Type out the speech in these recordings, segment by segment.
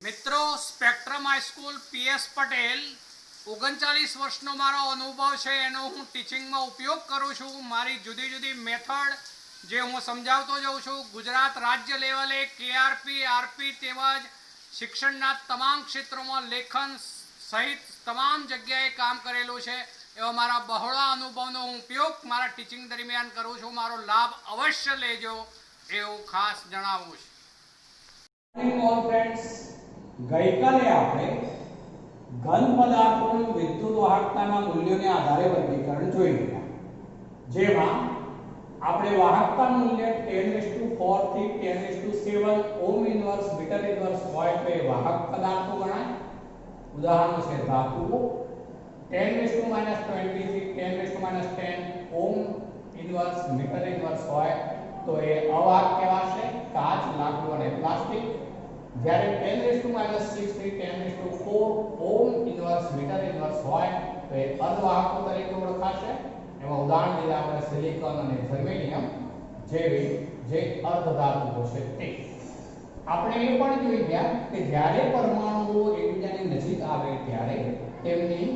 मित्रों spectrum high school PS Patel 39 वर्षનો મારો અનુભવ છે એનો હું ટીચિંગમાં ઉપયોગ કરું છું। મારી જુદી જુદી મેથડ જે હું સમજાવતો જાઉં છું। ગુજરાત રાજ્ય લેવલે કેઆરપી આરપી તેમજ શિક્ષણના તમામ ક્ષેત્રોમાં લેખન સહિત તમામ જગ્યાએ કામ કરેલું છે। એવા મારા બહોળા અનુભવનો હું ઉપયોગ મારા ટીચિંગ દરમિયાન કરું છું। મારો લાભ અવશ્ય લેજો એવું ખાસ જણાવું છું। ગઈ કાલે આપણે ઘન પદાર્થોની વિદ્યુત વાહકતાના મૂલ્યોને આધારે વર્ગીકરણ જોઈ ગયા, જેમાં આપણે વાહકતા મૂલ્ય 10⁴ થી 10⁷ ઓમ ઇન્વર્સ મીટર ઇન્વર્સ હોય તો એ વાહક પદાર્થો ગણાય। ઉદાહરણો છે ધાતુઓ 10⁻20 થી 10⁻10 ઓમ ઇન્વર્સ મીટર ઇન્વર્સ હોય તો એ અવાહક કહેવાશે। કાચ, લાકડું અને પ્લાસ્ટિક જ્યારે 10⁻6 થી 10⁴ ઓમ ઇન્વર્સ મીટર ઇન્વર્સ હોય તો એ અર્ધવાહકો તરીકે ઓળખાશે। એમાં ઉદાહરણ લીધા આપણે સિલિકોન અને જર્મેનિયમ જેવી જે અર્ધધાતુઓ છે તે। આપણે એ પણ જોઈ ગયા કે જ્યારે પરમાણુઓ એકબીજાની નજીક આવે ત્યારે તેમની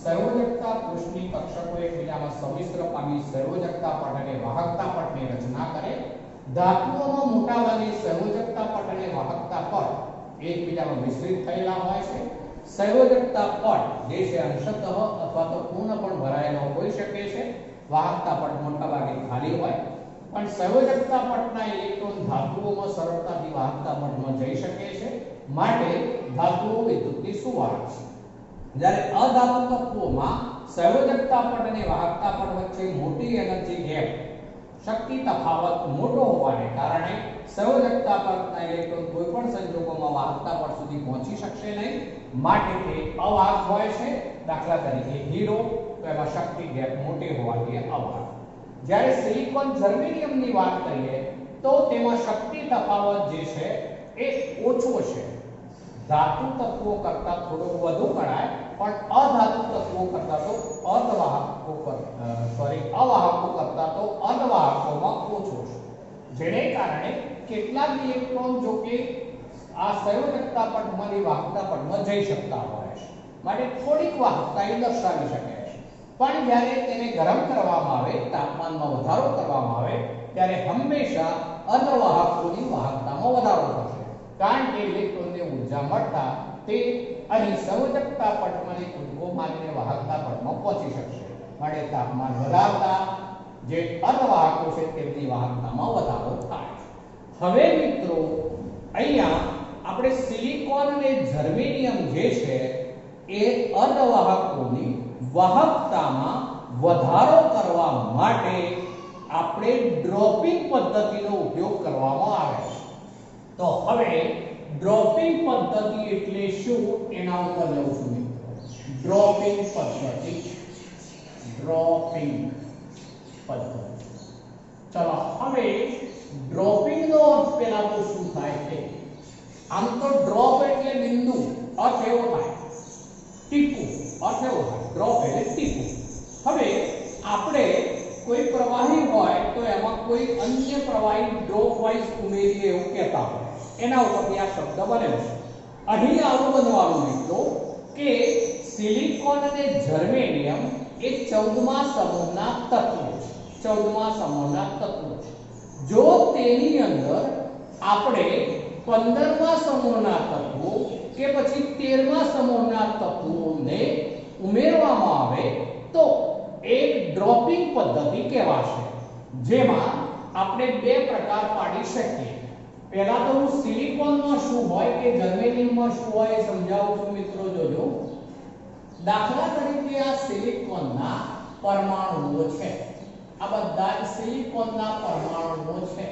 સંયોજકતા કોષની કક્ષકો એકબીજામાં સંમિશ્ર પામી સંયોજકતા પટ અને વાહકતા પટની રચના કરે। ધાતુઓમાં મોટાભાગે સંયોજકતા પટ અને વાહકતા પટ એકબીજામાં મિશ્રિત થયેલા હોય છે। સંયોજકતા પટ જે છે અંશતઃ અથવા તો પૂર્ણ પણ ભરાયેલો હોઈ શકે છે, વાહકતા પટ મોટાભાગે ખાલી હોય, પણ સંયોજકતા પટના ઇલેક્ટ્રોન ધાતુઓમાં સરળતાથી વાહકતા પટમાં જઈ શકે છે, માટે ધાતુઓ વિદ્યુતની સુવાહક છે। જ્યારે અધાતુ તત્વોમાં સંયોજકતા પટ અને વાહકતા પટ વચ્ચે મોટી એનર્જી ગેપ શક્તિ તફાવત મોટો હોવાને કારણે સંયોજકતા પટના ઇલેક્ટ્રોન કોઈ પણ સંજોગોમાં વાહકતા પટ સુધી પહોંચી શકશે નહીં, માટે તે અવાહક હોય છે। દાખલા તરીકે હીરો તો એમાં શક્તિ ગેપ મોટી હોવાથી અવાહક। જ્યારે સિલિકોન જર્મેનિયમની વાત કરીએ તો તેમાં શક્તિ તફાવત જે છે એ ઓછો છે, ધાતુ તત્વો કરતાં થોડો વધુ ગણાય, પણ અધાતુ તત્વો કરતાં તો અર્ધવાહકો અવાહકો કરતાં તો અર્ધવાહકોમાં ઓછો છે, જેને કારણે કેટલાક ઇલેક્ટ્રોન જો કે આ સંયોજકતા પટમાંથી વાહકતા પટમાં જઈ શકતા હોય છે, માટે થોડીક વાહકતા એ દર્શાવી શકે છે। પણ જ્યારે તેને ગરમ કરવામાં આવે, તાપમાનમાં વધારો કરવામાં આવે ત્યારે હંમેશા અર્ધવાહકોની વાહકતામાં વધારો થશે, કારણ કે ઇલેક્ટ્રોનને ઊર્જા મળતા તે અહીં સંયોજકતા પટમાંથી કૂદકો મારીને વાહકતા પટમાં પહોંચી શકશે, માટે તાપમાન વધારતા જે અર્ધવાહકો છે તેમની વાહકતામાં વધારો થાય છે। હવે મિત્રો અહીંયા આપણે સિલિકોન અને જર્મેનિયમ જે છે એ અર્ધવાહકોની વાહકતામાં વધારો કરવા માટે આપણે ડ્રોપિંગ પદ્ધતિનો ઉપયોગ કરવામાં આવે છે। તો હવે ડ્રોપિંગ પદ્ધતિ એટલે શું એના ઉપર જઉં છું મિત્રો। ડ્રોપિંગ પદ્ધતિ, ડ્રોપિંગ પદ્ધતિ। ચલો હવે ડ્રોપિંગ નો અર્થ પહેલા તો શું થાય છે। આમ તો ડ્રોપ એટલે બિંદુ, અર્થ એવો થાય ટીપું, અર્થ એવો થાય ડ્રોપ એટલે ટીપું। હવે આપણે કોઈ પ્રવાહી હોય તો એમાં કોઈ અન્ય પ્રવાહી ડ્રોપ વાઇઝ ઉમેરીએ એવું કહેતા હોય, એના ઉપરથી આ શબ્દ બનેલો છે। અહીં આવું બનવાનું મિત્રો કે સિલિકોન અને જર્મેનિયમ એ 14મા સમૂહના તત્વો છે, 14મા સમૂહના તત્વો છે। જો તેની અંદર આપણે 15મા સમૂહના તત્વો કે પછી 13મા સમૂહના તત્વોને ઉમેરવામાં આવે તો એક ડ્રોપિંગ પદ્ધતિ કહેવાશે, જેમાં આપણે બે પ્રકાર પાડી શકીએ। પહેલા તો હું સિલિકોનમાં શું હોય કે જર્મેનિયમમાં શું હોય એ સમજાવું છું મિત્રો, જોજો। દાખલા તરીકે આ સિલિકોનના પરમાણુઓ છે, આ બધા જ સિલિકોનના પરમાણુઓ છે।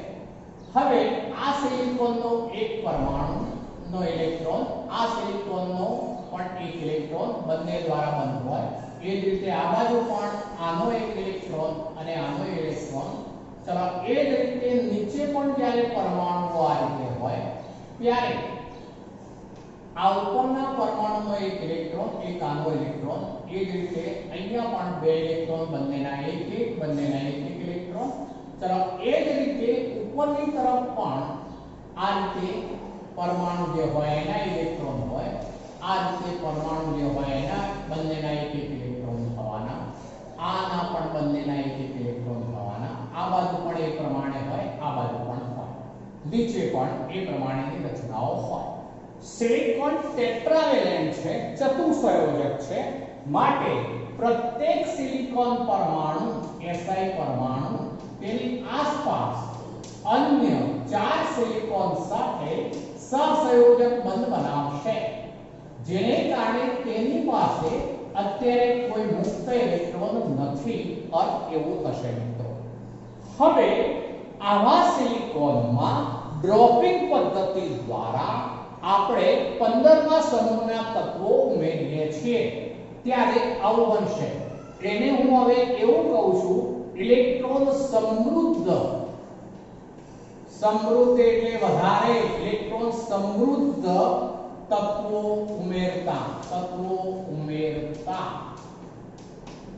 હવે આ સિલિકોનનો એક પરમાણુનો ઇલેક્ટ્રોન આ સિલિકોનનો પણ એક ઇલેક્ટ્રોન બંને દ્વારા બંધ હોય, એ જ રીતે આ બાજુ પણ આનો એક ઇલેક્ટ્રોન અને આનો ઇલેક્ટ્રોન। ચલો એ જ રીતે નીચે પણ જ્યારે પરમાણુઓ આ રીતે હોય ત્યારે આ ઉપરના પરમાણુનો એક ઇલેક્ટ્રોન એક આનો ઇલેક્ટ્રોન, એ જ રીતે અહીંયા પણ બે ઇલેક્ટ્રોન બંનેના એક એક બંનેના એક એક ઇલેક્ટ્રોન। ચલો એ જ રીતે ઉપરની તરફ પણ આ રીતે પરમાણુ જે હોય એના ઇલેક્ટ્રોન આ રીતે પરમાણુ જે હોય એના બંનેના એક એક ઇલેક્ટ્રોન થવાના, આના પણ બંનેના એક એક ઇલેક્ટ્રોન થવાના, આ બાજુ પણ એ પ્રમાણે હોય, આ બાજુ પણ હોય, નીચે પણ એ પ્રમાણેની રચનાઓ હોય. સિલિકોન ટેટ્રાવેલેન્ટ છે, ચતુસંયોજક છે, માટે પ્રત્યેક સિલિકોન પરમાણુ SI પરમાણુ તેની આસપાસ અન્ય 4 સિલિકોન સાથે સહસંયોજક બંધ બનાવશે, જેને કારણે તેની પાસે અત્યારે કોઈ મુક્ત ઇલેક્ટ્રોન નથી. અર્થ એવું થશે મિત્રો. હવે આવા સિલિકોનમાં ડ્રોપિંગ પદ્ધતિ દ્વારા આપણે 15મા સમૂહના તત્વો ઉમેરીએ છીએ ત્યારે આવું બનશે. એને હું હવે એવું કહું છું ઇલેક્ટ્રોન સમૃદ્ધ. સમૃદ્ધ એટલે વધારે ઇલેક્ટ્રોન સમૃદ્ધ તત્વો ઉમેરતા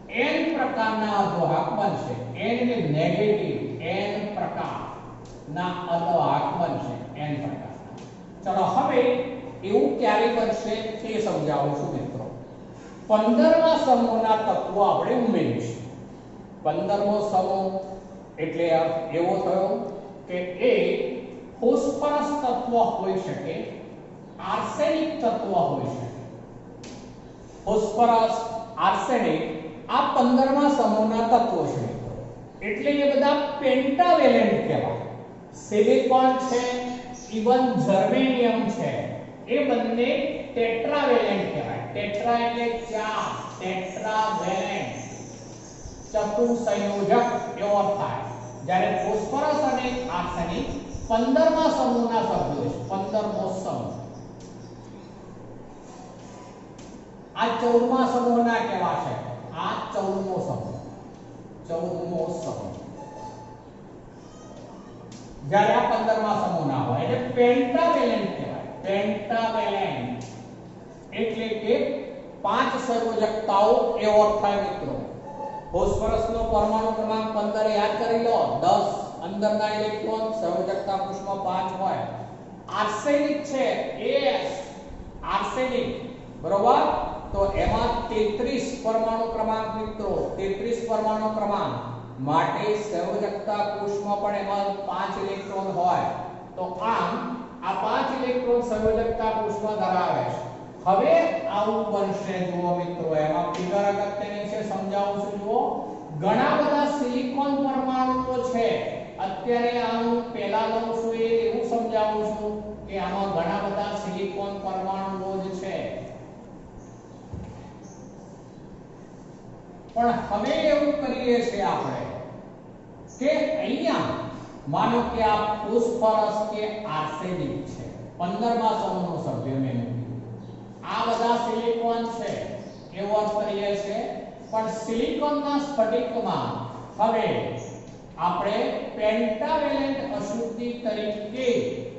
n પ્રકારના અર્ધવાહક બનશે. n એટલે નેગેટિવ, n પ્રકારના અર્ધવાહક બનશે, n પ્રકારના. ચલો હવે એવું ક્યારે બનશે તે સમજાવું છું મિત્રો. 15મા સમૂહના તત્વો આપણે ઉમેરીશું. 15મો સમૂહ એટલે એવો થયો કે એ ફોસ્ફરસ તત્વ હોઈ શકે, આર્સેનિક તત્વ હોઈ શકે. ફોસ્ફરસ, આર્સેનિક આ 15મા સમૂહના તત્વો છે મિત્રો. એટલે એ બધા પેન્ટાવેલેન્ટ કહેવાય. સિલિકોન છે, ઇવન જર્મેનિયમ છે, એ બંને ટેટ્રાવેલેન્ટ કહેવાય. ટેટ્રા એટલે 4, ટેટ્રાવેલેન્ટ ચતુસંયોજક એવો થાય. જ્યારે ફોસ્ફરસ અને આર્સેનિક 15મા સમૂહના સભ્યો છે. 15મો સમૂહ. આ 14મા સમૂહના કેવા છે? આ 14મો સમૂહ. 14મો સમૂહ. જ્યારે આ 15મા સમૂહના હોય એટલે પેન્ટાવેલેન્ટ કહેવાય. પેન્ટાવેલેન્ટ એટલે કે 5 સંયોજકતાઓ એવો થાય મિત્રો. ફોસ્ફરસનો પરમાણુ ક્રમાંક 15 યાદ કરી લો. 10 અંદરના ઇલેક્ટ્રોન, સંયોજકતા કોષમાં 5 હોય. આર્સેનિક છે, AS આર્સેનિક, બરોબર? તો એમાં 33 પરમાણુ ક્રમાંક મિત્રો, 33 પરમાણુ ક્રમાંક માટે સંયોજકતા કોષમાં પણ એમાં 5 ઇલેક્ટ્રોન હોય. તો આમ આ 5 ઇલેક્ટ્રોન સંયોજકતા કોષમાં ધરાવે છે. હવે આવું બનશે જુઓ મિત્રો. એમાં ફિગર અગત્યની છે, સમજાવું છું જુઓ. ઘણા બધા સિલિકોન પરમાણુઓ છે. અત્યારે આનું પહેલા લઉં છું એ એવું સમજાવું છું કે આમાં ઘણા બધા સિલિકોન પરમાણુઓ જ છે. પણ હવે એવું કરીએ છીએ આપણે કે અહીંયા માનો કે આ ફોસ્ફરસ કે આર્સેનિક છે, 15મા સમૂહનો સભ્ય મેં મૂક્યું. આ બધા સિલિકોન છે એવો અર્થ કરીએ છીએ. પણ સિલિકોનના સ્ફટિકમાં હવે આપણે પેન્ટાવેલેન્ટ અશુદ્ધિ તરીકે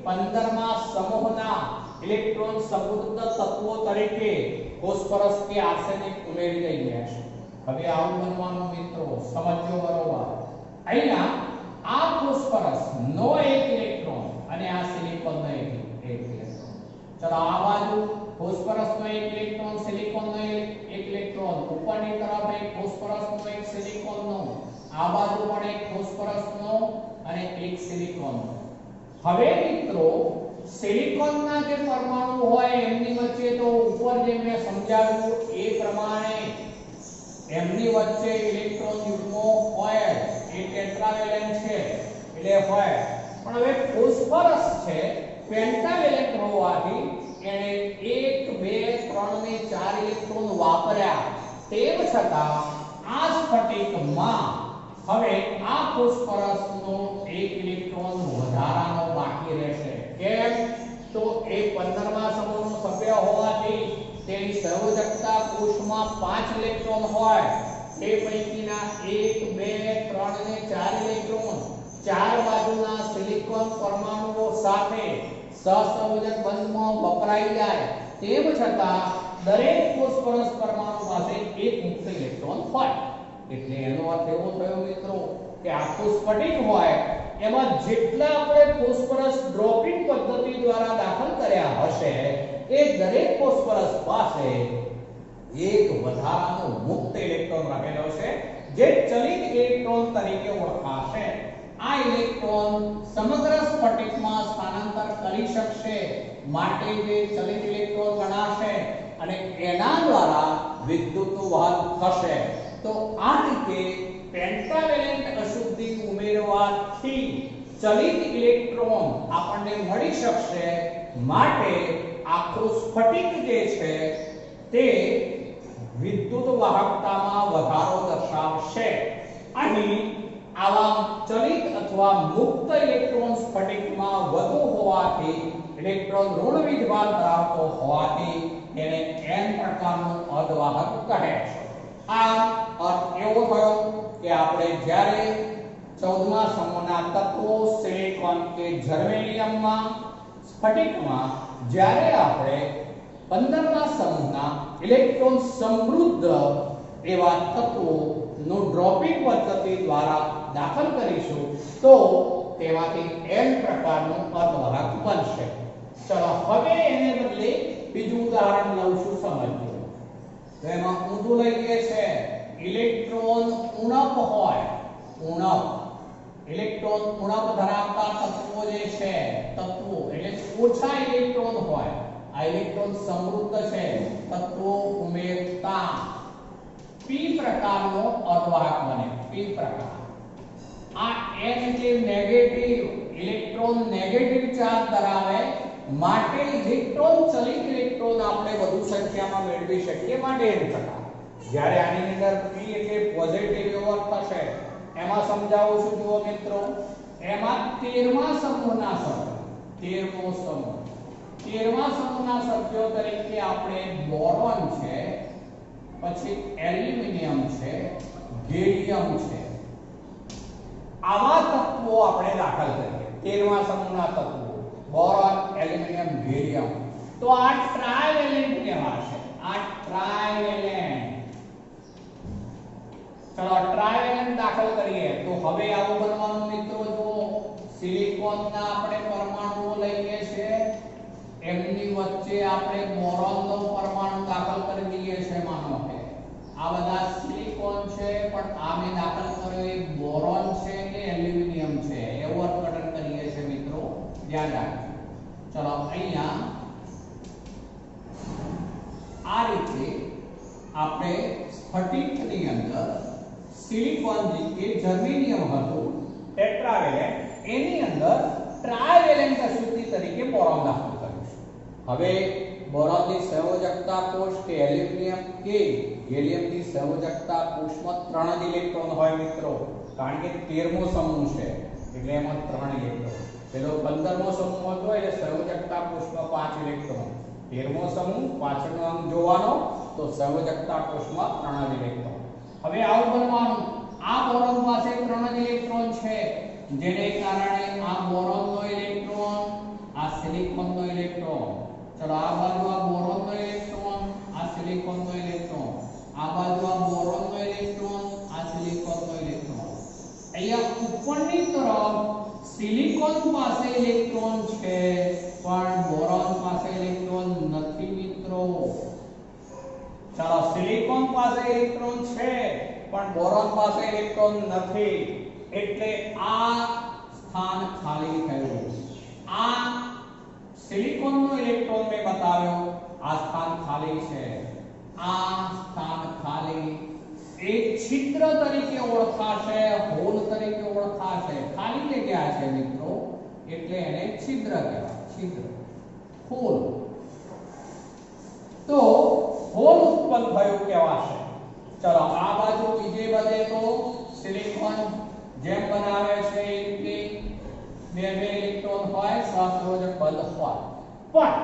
15મા સમૂહના ઇલેક્ટ્રોન સમૃદ્ધ તત્વો તરીકે ફોસ્ફરસ કે આર્સેનિક ઉમેરી દઈએ છીએ. હવે આવું બનવાનું મિત્રો, સમજો બરોબર. અહીંયા આ ફોસ્ફરસ નો એક ઇલેક્ટ્રોન અને આ સિલિકોન નો એક ઇલેક્ટ્રોન. ચલો આ બાજુ ફોસ્ફરસ નો એક ઇલેક્ટ્રોન, સિલિકોન નો એક ઇલેક્ટ્રોન. ઉપરની તરફ એક ફોસ્ફરસ નો એક સિલિકોન નો, આ બાજુ પણ એક ફોસ્ફરસ નો અને એક સિલિકોન નો. હવે મિત્રો સિલિકોનના જે પરમાણુ હોય એમની વચ્ચે તો ઉપર જે મેં સમજાવ્યું એ પ્રમાણે એમની વચ્ચે ઇલેક્ટ્રોન યુગ્મો હોય. એ ટેટ્રાવેલેન્ટ છે એટલે હોય. પણ હવે ફોસ્ફરસ છે પેન્ટાવેલેન્ટ હોવાથી એને 1 2 3 ને 4 ઇલેક્ટ્રોન વાપર્યા. તેમ છતાં આ સ્ફટિકમાં હવે આ ફોસ્ફરસનો એક ઇલેક્ટ્રોન વધારાનો બાકી રહેશે. કેમ? તો એ 15મા સમૂહનો સભ્ય હોવાથી તેની સંયોજકતા કોષમાં 5 ઇલેક્ટ્રોન હોય. તે પૈકીના 1 2 3 ને 4 ઇલેક્ટ્રોન ચાર બાજુના સિલિકોન પરમાણુઓ સાથે સહસંયોજક બંધમાં વપરાઈ જાય. તેમ છતાં દરેક ફોસ્ફરસ પરમાણુ પાસે એક મુક્ત ઇલેક્ટ્રોન હોય. એટલે એનો અર્થ એવો થયો મિત્રો કે આખું સ્ફટિક હોય એમાં જેટલા આપણે ફોસ્ફરસ ડ્રોપિંગ પદ્ધતિ દ્વારા દાખલ કર્યા હશે એ દરેક ફોસ્ફરસ પાસે એક વધારાનો મુક્ત ઇલેક્ટ્રોન રહેલો છે જે ચલિત ઇલેક્ટ્રોન તરીકે ઓળખાશે. આ ઇલેક્ટ્રોન સમગ્ર સ્ફટિકમાં સ્થાનાંતર કરી શકશે માટે જે ચલિત ઇલેક્ટ્રોન ગણાશે અને એના દ્વારા વિદ્યુતનું વહન થશે. તો આ રીતે પેન્ટાવેલેન્ટ અશુદ્ધિ ઉમેરવાથી ચલિત ઇલેક્ટ્રોન આપણને મળી શકશે માટે આખું સ્ફટિક જે છે તે વિદ્યુત વાહકતામાં વધારો દર્શાવશે. અહીં આવા ચલિત અથવા મુક્ત ઇલેક્ટ્રોન સ્ફટિકમાં વધુ હોવાથી ઇલેક્ટ્રોન ઋણ વીજભાર ધરાવતો હોવાથી તેને n પ્રકારનું અર્ધવાહક કહે છે. આ અર્થ એવો થયો કે આપણે જ્યારે 14મા સમૂહના તત્વો સિલિકોન કે જર્મેનિયમમાં સ્ફટિકમાં જ્યારે આપણે 15મા સમૂહના ઇલેક્ટ્રોન સમૃદ્ધ એવા તત્વોનું ડ્રોપિંગ પદ્ધતિ દ્વારા દાખલ કરીશું તો તેમાંથી n પ્રકારનું અર્ધવાહક બનશે. ચલો હવે એને બદલે બીજું ઉદાહરણ લઉં છું, સમજો. તો એમાં ઊંધું લઈએ છે ઇલેક્ટ્રોન ઉણપ હોય, ઉણપ ઇલેક્ટ્રોન ઉણપ ધરાવતા તત્વો જે છે તત્વો એટલે ઓછા ઇલેક્ટ્રોન હોય. આ ઇલેક્ટ્રોન સમૃદ્ધ છે તત્વો ઉમેરતા p પ્રકારનો અર્ધવાહક બને. p પ્રકાર આ n એટલે નેગેટિવ ઇલેક્ટ્રોન નેગેટિવ ચાર્જ ધરાવે માટે ઇલેક્ટ્રોન ચલિત ઇલેક્ટ્રોન આપણે વધુ સંખ્યામાં મેળવી શકીએ માટે n પ્રકાર. જ્યારે આની અંદર p એટલે પોઝિટિવ એવો થશે એમાં સમજાવું છું. જુઓ મિત્રો, એમાં 13મા સમૂહના સભ્યો 13મો સમૂહ 13મા સમૂહના સભ્યો તરીકે આપણે બોરોન છે, પછી એલ્યુમિનિયમ છે, ગેલિયમ છે, આવા તત્વો આપણે દાખલ કરીએ. 13મા સમૂહના તત્વો બોરોન, એલ્યુમિનિયમ, ગેલિયમ. તો આ ટ્રાઇવેલેન્ટ કહેવાશે. આ ટ્રાઇવેલેન્ટ. ચલો ટ્રાઇવેલેન્ટ દાખલ કરીએ તો હવે આવું બનવાનું મિત્રો. જો સિલિકોનના આપણે પરમાણુઓ લઈએ છે, એમની વચ્ચે આપણે બોરોનનો પરમાણુ દાખલ કરી દઈએ છે. માનો કે આ બધા સિલિકોન છે પણ આ મેં દાખલ કર્યો એ બોરોન છે કે એલ્યુમિનિયમ છે એવું અર્થઘટન કરીએ છે મિત્રો, ધ્યાન રાખજો. ચલો અહીંયા આ રીતે આપણે સ્ફટિકની અંદર સિલિકોન કે જર્મેનિયમ હતું ટેટ્રાવેલેન્ટ, એની અંદર ટ્રાઇવેલેન્ટ અશુદ્ધિ તરીકે બોરોન દાખલ કરીશું. હવે બોરોનની સંયોજકતા કોષ કે એલ્યુમિનિયમ કે ગેલિયમની સંયોજકતા કોષમાં 3 જ ઇલેક્ટ્રોન હોય મિત્રો, કારણ કે 13મો સમૂહ છે એટલે એમાં 3 ઇલેક્ટ્રોન. પેલો 15મો સમૂહ હતો એટલે સંયોજકતા કોષમાં 5 ઇલેક્ટ્રોન. 13મો સમૂહ પાછળનો અંક જોવાનો તો સંયોજકતા કોષમાં 3 જ ઇલેક્ટ્રોન. હવે આવું બનવાનું. આ બોરોન પાસે 3 જ ઇલેક્ટ્રોન છે જેને કારણે આ બોરોનનો ઇલેક્ટ્રોન, આ સિલિકોનનો ઇલેક્ટ્રોન. ચલો આ બાજુ આ બોરોનનો ઇલેક્ટ્રોન, આ સિલિકોનનો ઇલેક્ટ્રોન, આ બાજુ આ બોરોનનો ઇલેક્ટ્રોન, આ સિલિકોનનો ઇલેક્ટ્રોન. અહીંયા ઉપરની તરફ સિલિકોન પાસે ઇલેક્ટ્રોન છે પણ બોરોન પાસે ઇલેક્ટ્રોન નથી મિત્રો. ચાલો સિલિકોન પાસે ઇલેક્ટ્રોન છે પણ બોરોન પાસે ઇલેક્ટ્રોન નથી એટલે આ સ્થાન ખાલી થયું. આ સિલિકોનનો ઇલેક્ટ્રોન મેં બતાવ્યો, આ સ્થાન ખાલી છે. આ સ્થાન ખાલી એક છિદ્ર તરીકે ઓળખાશે, હોલ તરીકે ઓળખાશે. ખાલી જગ્યા છે મિત્રો એટલે એને છિદ્ર કહેવાય. છિદ્ર, હોલ. તો હોલ ઉત્પન્ન થયું કહેવાશે. ચલો આ બાજુ બીજે બધે તો સિલિકોન જેમ બનાવે છે કે બે ઇલેક્ટ્રોન હોય, સહસંયોજક બંધ હોય, પણ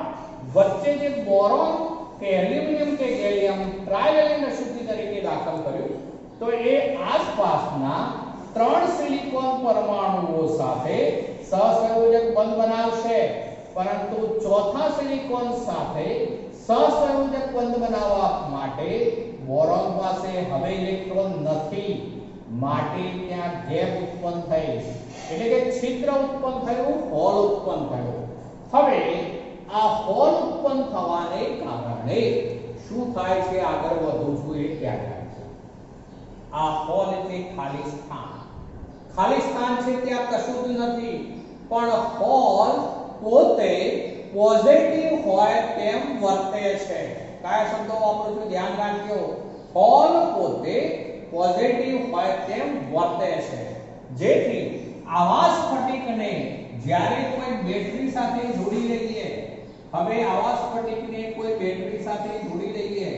વચ્ચે જે બોરોન કે એલ્યુમિનિયમ કે ગેલિયમ ટ્રાઇવેલેન્ટ અશુદ્ધિ તરીકે દાખલ કર્યું તો એ આસપાસના 3 સિલિકોન પરમાણુઓ સાથે સહસંયોજક બંધ બનાવશે, પરંતુ ચોથા સિલિકોન સાથે સહસંયોજક બંધ બનાવવા માટે બોરોન પાસે હવે ઇલેક્ટ્રોન નથી માટે ત્યાં ગેપ ઉત્પન્ન થઈ એટલે કે છિદ્ર ઉત્પન્ન થયું, હોલ ઉત્પન્ન થયો. હવે આ હોલ ઉત્પન્ન થવાને કારણે શું થાય છે, આગળ વધું છું એ ધ્યાન રાખજો. આ હોલ એટલે ખાલી સ્થાન. ખાલી સ્થાન છે ત્યાં કશું જ નથી, પણ હોલ પોતે પોઝિટિવ હોય તેમ વર્તે છે. કયા શબ્દો વાપરું છું ધ્યાન રાખજો. હોલ પોતે પોઝિટિવ હોય તેમ વર્તે છે, જેથી આવા સ્ફટિકને જ્યારે કોઈ બેટરી સાથે જોડી લઈએ, હવે આવા સ્ફટિકને કોઈ બેટરી સાથે જોડી લઈએ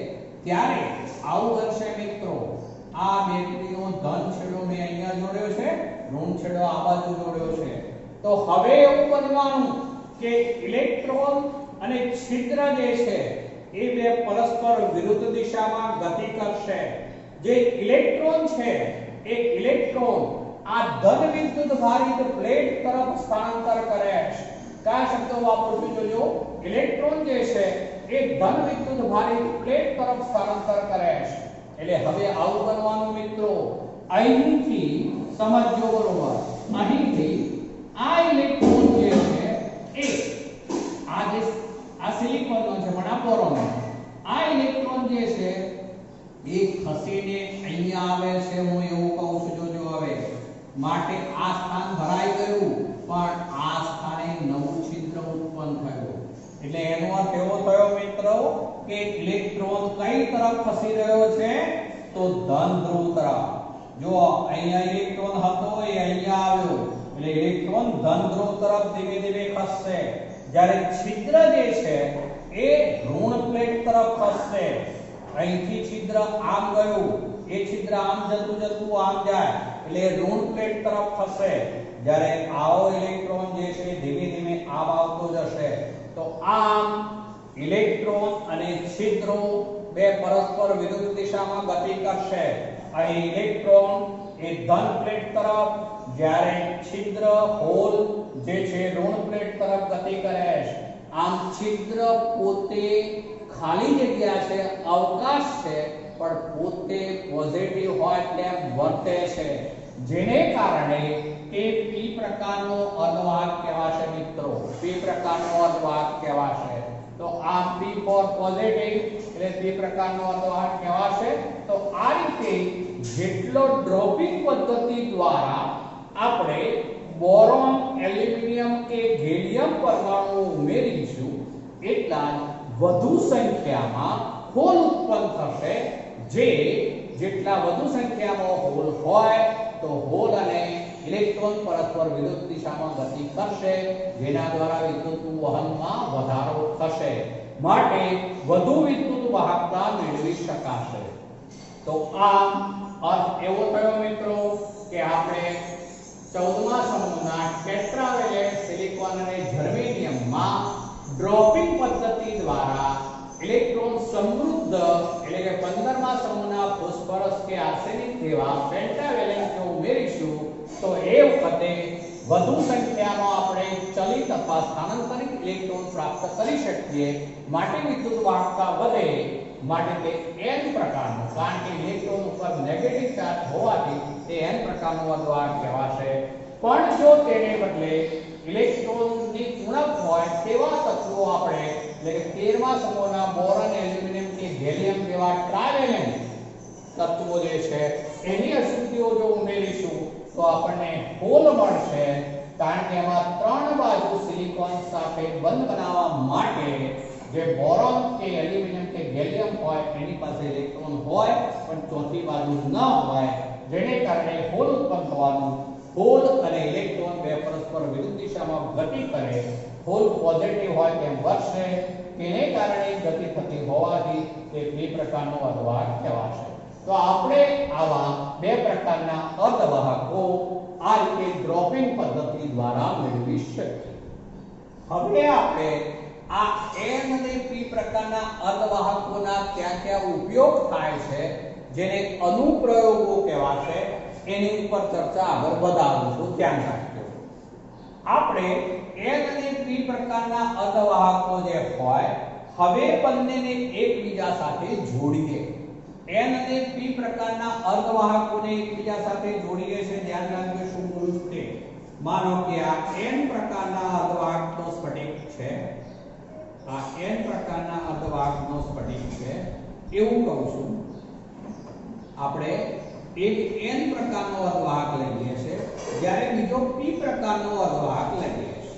ત્યારે આવું બનશે મિત્રો. આ બેટરીનો ધન છેડો મેં અહીંયા જોડ્યો છે, ઋણ છેડો આ બાજુ જોડ્યો છે. તો હવે એવું બનવાનું કે ઇલેક્ટ્રોન અને છિદ્ર જે છે એ બે પરસ્પર વિરુદ્ધ દિશામાં ગતિ કરશે. જે ઇલેક્ટ્રોન છે એ ઇલેક્ટ્રોન આ ધન વિદ્યુત ભારિત પ્લેટ તરફ સ્થાનાંતર કરે છે. કયા શબ્દો વાપરું છું જોજો. ઇલેક્ટ્રોન જે છે એ ધન વિદ્યુત ભારિત પ્લેટ તરફ સ્થાનાંતર કરે છે. એટલે હવે આવું બનવાનું મિત્રો. અહીંથી સમજો બરોબર. અહીંથી આ ઇલેક્ટ્રોન જે છે એ આ સિલિકોનનો છે પણ આ બોરોન. આ ઇલેક્ટ્રોન જે છે એ ખસીને અહીંયા આવે છે. હું એવું કહું છું જોજો. હવે માટે આ સ્થાન ભરાઈ ગયું, પણ આ સ્થાને નવું છિદ્ર ઉત્પન્ન થયું. એટલે એનો અર્થ એવો થયો મિત્રો કે ઇલેક્ટ્રોન કઈ તરફ ખસી રહ્યો છે, તો ધન ધ્રુવ તરફ. જો અહીંયા ઇલેક્ટ્રોન હતો એ અહીંયા આવ્યો, એટલે ઇલેક્ટ્રોન ધન ધ્રુવ તરફ ધીમે ધીમે ખસશે. જ્યારે છિદ્ર જે છે એ ઋણ પ્લેટ તરફ ખસશે. અહીંથી છિદ્ર આમ ગયું, એ છિદ્ર આમ જતું જતું આમ જાય, એટલે ઋણ પ્લેટ તરફ ખસશે. જ્યારે આવો ઇલેક્ટ્રોન જે છે ધીમે ધીમે આમ આવતો જશે. તો આમ ઇલેક્ટ્રોન અને છિદ્રો બે પરસ્પર વિરુદ્ધ દિશામાં ગતિ કરશે. અહીં ઇલેક્ટ્રોન એ ધન પ્લેટ તરફ, જ્યારે છિદ્ર હોલ જે છે ઋણ પ્લેટ તરફ ગતિ કરે છે. આમ છિદ્ર પોતે ખાલી જગ્યા છે, અવકાશ છે, પણ પોતે પોઝિટિવ હોય તેમ વર્તે છે, જેને કારણે તે p પ્રકારનો અર્ધવાહક કહેવાશે મિત્રો. p પ્રકારનો અર્ધવાહક કહેવાશે. તો આ p ફોર પોઝિટિવ એટલે p પ્રકારનો અર્ધવાહક કહેવાશે. તો આ રીતે જેટલો ડ્રોપિંગ પદ્ધતિ દ્વારા આપણે બોરોન, એલ્યુમિનિયમ કે ગેલિયમ પરમાણુઓ ઉમેરીશું, એટલા વધુ સંખ્યામાં હોલ ઉત્પન્ન થશે. જેટલા વધુ સંખ્યામાં હોલ હોય તો હોલ અને ઇલેક્ટ્રોન પરસ્પર વિરુદ્ધ દિશામાં ગતિ કરશે, જેના દ્વારા વિદ્યુતનું વહનમાં વધારો થશે. માટે વધુ વિદ્યુત વાહકતા મેળવી શકાશે. તો આ અર્થ એવો થયો મિત્રો કે આપણે 14મા સમૂહના ટેટ્રાવેલેન્ટ સિલિકોન અને જર્મેનિયમમાં ડ્રોપિંગ પદ્ધતિ દ્વારા ઇલેક્ટ્રોન સમૃદ્ધ એટલે કે 15મા સમૂહના ફોસ્ફરસ કે આર્સેનિક જેવા પેન્ટાવેલેન્ટને ઉમેરીશું, તો એ વખતે વધુ સંખ્યામાં આપણે ચલિત અથવા સ્થાનાંતરિત ઇલેક્ટ્રોન પ્રાપ્ત કરી શકીએ. માટે વિદ્યુત વાહકતા વધે. માટે તે n પ્રકારનું, કારણ કે ઇલેક્ટ્રોન ઉપર નેગેટિવ ચાર્જ હોવાથી તે n પ્રકારનું અર્ધવાહક કહેવાશે. પણ જો તેને બદલે ઇલેક્ટ્રોનની ઉણપ હોય તેવા તત્વો આપણે એટલે કે 13મા સમૂહના બોરોન, એલ્યુમિનિયમ કે ગેલિયમ જેવા ટ્રાવેલેન્ટ તત્વો જે છે એની અશુદ્ધિઓ જો ઉમેરીશું તો આપણને હોલ મળશે. કારણ કે એમાં 3 બાજુ સિલિકોન સાથે બંધ બનાવવા માટે જે બોરોન કે એલ્યુમિનિયમ કે ગેલિયમ હોય એની પાસે ઇલેક્ટ્રોન હોય પણ ચોથી બાજુ ન હોય, જેને કારણે હોલ ઉત્પન્ન થવાનું. હોલ અને ઇલેક્ટ્રોન બે પરસ્પર વિરુદ્ધ દિશામાં ગતિ કરે. હોલ પોઝિટિવ હોય તેમ વર્તશે, તેને કારણે ગતિ થતી હોવાથી તે p પ્રકારનો અર્ધવાહક કહેવાશે. તો આપણે આવા બે પ્રકારના અર્ધવાહકો આ રીતે ડ્રોપિંગ પદ્ધતિ દ્વારા મેળવી શકીએ. હવે આપણે આ n અને p પ્રકારના અર્ધવાહકોના ક્યાં ક્યાં ઉપયોગ થાય છે, જેને અનુપ્રયોગો કહેવાશે, એની ઉપર ચર્ચા આગળ વધારું છું. ધ્યાન રાખજો. આપણે n અને p પ્રકારના અર્ધવાહકો જે હોય, હવે બંનેને એકબીજા સાથે જોડીએ. n અને p પ્રકારના અર્ધવાહકોને એકબીજા સાથે જોડીએ છે. ધ્યાન રાખજો શું બોલું છું તે. માનો કે આ n પ્રકારના અર્ધવાહકનો સ્ફટિક છે આ n પ્રકારના અર્ધવાહકનો સ્ફટિક છે એવું કહું છું. આપણે એક n પ્રકારનો અર્ધવાહક લઈએ છીએ જ્યારે બીજો p પ્રકારનો અર્ધવાહક લઈએ છીએ.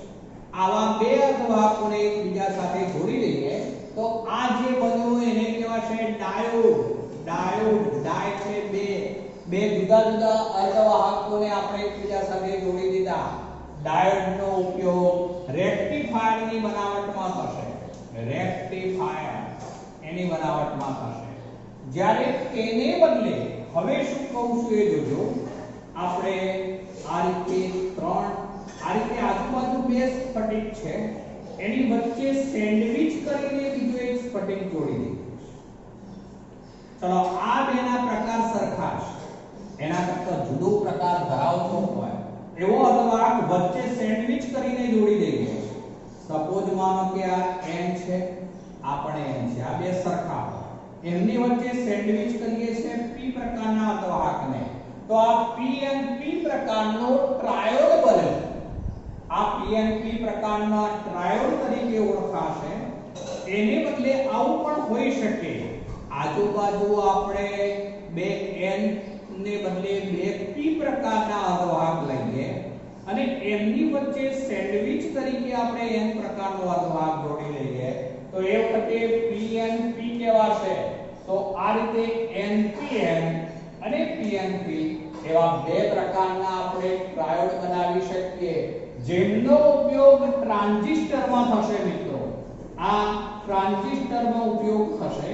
આવા બે અર્ધવાહકોને એકબીજા સાથે જોડી દઈએ તો આ જે બન્યું એને કહેવાશે ડાયોડ. ડાય છે બે જુદા જુદા અર્ધવાહકોને આપણે એકબીજા સાથે જોડી દીધા. ડાયોડનો ઉપયોગ રેક્ટિફાયરની બનાવટમાં થશે. રેક્ટિફાયર એની બનાવટમાં થશે. જ્યારે તેને બદલે હવે શું કહું છું એ જોજો. આપણે આ રીતે આજુબાજુ બે સ્ફટિક છે એની વચ્ચે સેન્ડવિચ કરીને બીજો એક સ્ફટિક જોડી દઈએ. ચલો આ બેના પ્રકાર સરખા છે, એના કરતા જુદો પ્રકાર ધરાવતો હોય એવો અર્ધવાહક વચ્ચે સેન્ડવિચ કરીને જોડી દઈએ. સપોઝ માનો કે આ n છે, આ પણ n છે, આ બે સરખા એમની વચ્ચે સેન્ડવિચ કરીએ છીએ p પ્રકારના અર્ધવાહકને તો આ pnp પ્રકારનો ટ્રાયોડ બને. આ pnp પ્રકારના ટ્રાયોડ તરીકે ઓળખાશે. એને બદલે આવું પણ હોઈ શકે, આજુબાજુ આપણે બે n ને બદલે બે p પ્રકારના અર્ધવાહક લઈએ અને એમની વચ્ચે સેન્ડવિચ તરીકે આપણે n પ્રકારનો અર્ધવાહક જોડી લઈએ તો એ વખતે pnp કહેવાશે. તો આ રીતે npn અને pnp એવા બે પ્રકારના આપણે ટ્રાયોડ બનાવી શકીએ જેમનો ઉપયોગ ટ્રાન્ઝિસ્ટરમાં થશે. મિત્રો આ ટ્રાન્ઝિસ્ટરમાં ઉપયોગ થશે.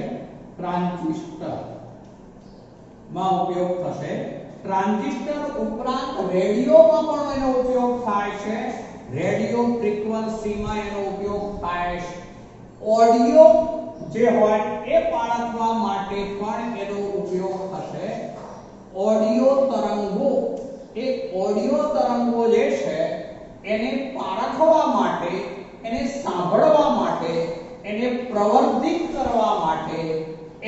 ટ્રાન્ઝિસ્ટર ઉપરાંત રેડિયોમાં પણ એનો ઉપયોગ થાય છે. રેડિયો ફ્રીક્વન્સીમાં એનો ઉપયોગ થાય છે. ઓડિયો જે હોય એ પારખવા માટે પણ એનો ઉપયોગ થશે. ઓડિયો તરંગો જે છે એને પારખવા માટે, એને સાંભળવા માટે, એને પ્રવર્ધિત કરવા માટે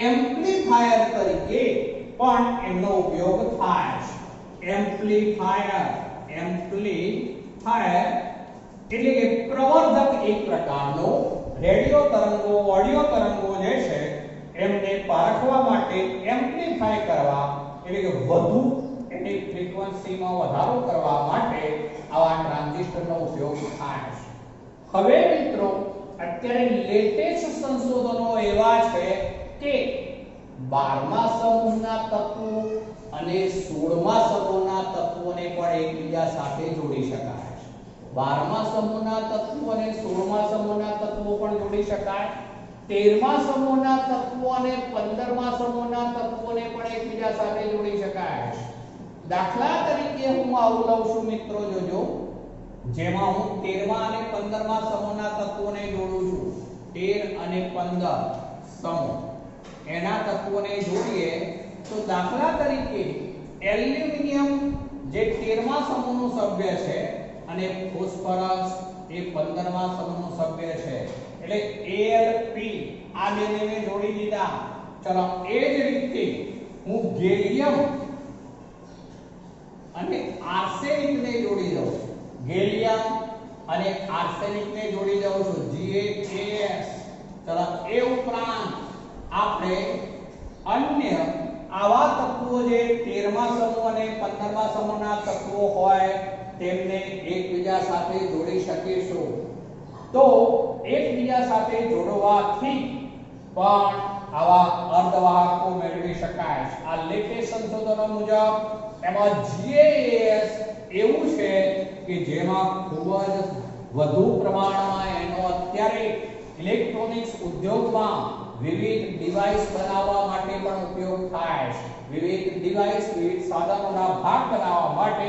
એમ્પ્લીફાયર તરીકે પણ એનો ઉપયોગ થાય છે. એમ્પ્લીફાયર એટલે કે પ્રવર્ધક એક પ્રકારનો. રેડિયો તરંગો, ઓડિયો તરંગો જે છે એમને પારખવા માટે, એમ્પ્લીફાય કરવા એટલે કે વધુ એની ફ્રીક્વન્સીમાં વધારો કરવા માટે આવા ટ્રાન્ઝિસ્ટરનો ઉપયોગ થાય છે. હવે મિત્રો અત્યારે લેટેસ્ટ સંશોધનો એવા છે કે 12મા સમૂહના તત્વો અને 16મા સમૂહના તત્વોને પણ એકબીજા સાથે જોડી શકાય છે. 12મા સમૂહના તત્વો અને 16મા સમૂહના તત્વો પણ જોડી શકાય. 13મા સમૂહના તત્વો અને 15મા સમૂહના તત્વોને પણ એકબીજા સાથે જોડી શકાય છે. દાખલા તરીકે હું આવું લઉં છું મિત્રો, જોજો, જેમાં હું 13મા અને 15મા સમૂહના તત્વોને જોડું છું. 13 અને 15 સમૂહ એના તત્વોને જોડીએ તો દાખલા તરીકે એલ્યુમિનિયમ જે 13મા સમૂહનું સભ્ય છે અને ફોસ્ફરસ એ 15મા સમૂહનું સભ્ય છે એટલે Alp આ બેને જોડી દીધા. ચલો એ જ રીતે હું ગેલિયમ અને આર્સેનિકને જોડી દઉં છું. ગેલિયમ અને આર્સેનિકને જોડી દઉં છું, GaAs. ચલો એ ઉપરાંત આપણે અન્ય આવા તત્વો જે 13મા સમૂહ અને 15મા સમૂહના તત્વો હોય તેમને એકબીજા સાથે જોડી શકીશું. તો એકબીજા સાથે જોડવાથી પણ આવા અર્ધવાહકો મેળવી શકાય છે. આ લેટેસ્ટ સંશોધનો મુજબ એમાં GaAs એવું છે કે જેમાં ખૂબ જ વધુ પ્રમાણમાં એનો અત્યારે ઇલેક્ટ્રોનિક્સ ઉદ્યોગમાં વિવિધ ડિવાઇસ બનાવવા માટે પણ ઉપયોગ થાય છે. વિવિધ સાધનોના ભાગ બનાવવા માટે